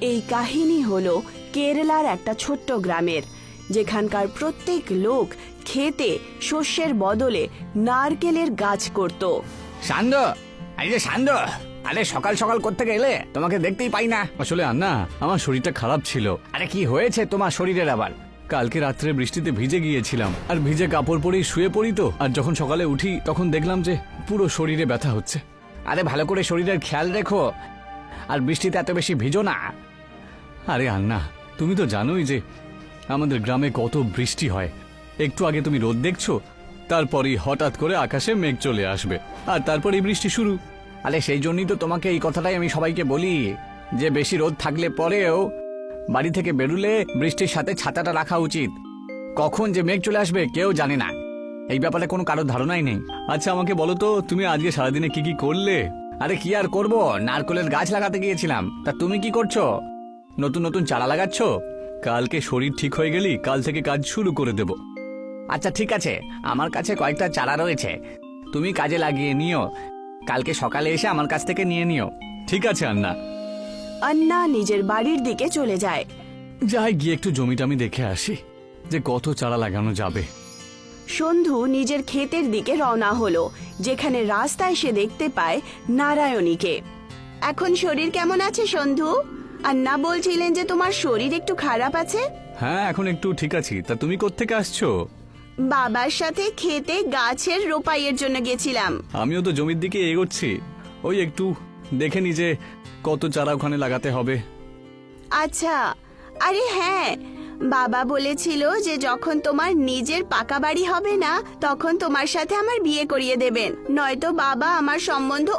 এই কাহিনী হলো কেরালার একটা ছোট্ট গ্রামের, যেখানকার প্রত্যেক লোক খেতে শস্যের বদলে নারকেলের গাছ করত। সান্দ, আরে সান্দ, আরে সকাল সকাল কোত্থেকে এলে? তোমাকে দেখতেই পাই না। আসলে আন্না, আমার শরীরটা খারাপ ছিল। আরে কি হয়েছে তোমার শরীরের আবার? কালকে রাত্রে বৃষ্টিতে ভিজে গিয়েছিলাম, আর ভিজে কাপড় পরেই শুয়ে পড়ি তো। আর যখন সকালে উঠি তখন দেখলাম যে পুরো শরীরে ব্যথা হচ্ছে। আরে ভালো করে শরীরের খেয়াল রেখো, আর বৃষ্টিতে এত বেশি ভিজো না। আরে আন্না, তুমি তো জানোই যে আমাদের গ্রামে কত বৃষ্টি হয়। একটু আগে তুমি রোদ দেখছো, তারপরই হঠাৎ করে আকাশে মেঘ চলে আসবে, আর তারপরেই বৃষ্টি শুরু। আরে সেই জন্যই তো তোমাকে এই কথাটাই আমি সবাইকে বলি, যে বেশি রোদ থাকলে পরেও বাড়ি থেকে বেরুলে বৃষ্টির সাথে ছাতাটা রাখা উচিত। কখন যে মেঘ চলে আসবে কেউ জানে না, এই ব্যাপারে কোনো কারোর ধারণাই নেই। আচ্ছা আমাকে বলো তো, তুমি আজকে সারাদিনে কি কি করলে? আরে কি আর করব, নারকেলের গাছ লাগাতে গিয়েছিলাম। তা তুমি কি করছো? নতুন নতুন চারা লাগাচ্ছ? কালকে শরীর ঠিক হয়ে গেলি কাল থেকে কাজ শুরু করে দেব। আচ্ছা ঠিক আছে, আমার কাছে কয়েকটা চারা রয়েছে, তুমি কাজে লাগিয়ে নিও। কালকে সকালে এসে আমার কাছ থেকে নিয়ে নিও। ঠিক আছে আন্না। আন্না নিজের বাড়ির দিকে চলে যায়। যাই গিয়ে একটু জমিটা আমি দেখে আসি যে কত চারা লাগানো যাবে। সন্ধু নিজের ক্ষেতের দিকে রওনা হলো, যেখানে রাস্তায় সে দেখতে পায় নারায়ণীকে। এখন শরীর কেমন আছে সন্ধু? আন্না বলছিলেন যে তোমার শরীর একটু খারাপ আছে। হ্যাঁ, এখন একটু ঠিক আছি। তা তুমি কোত্থেকে আসছো? বাবার সাথে খেতে গাছের রোপাইয়ের জন্য গেছিলাম। আমিও তো জমির দিকে এগোচ্ছি, ওই একটু দেখে নি যে কত চারা ওখানে লাগাতে হবে। আচ্ছা, আরে হ্যাঁ, বাবা বলেছিল যে যখন তোমার নিজের পাকা বাড়ি হবে না তখন তোমার সাথে আমার বিয়ে করিয়ে দেবেন, নয়তো বাবা আমার সম্বন্ধ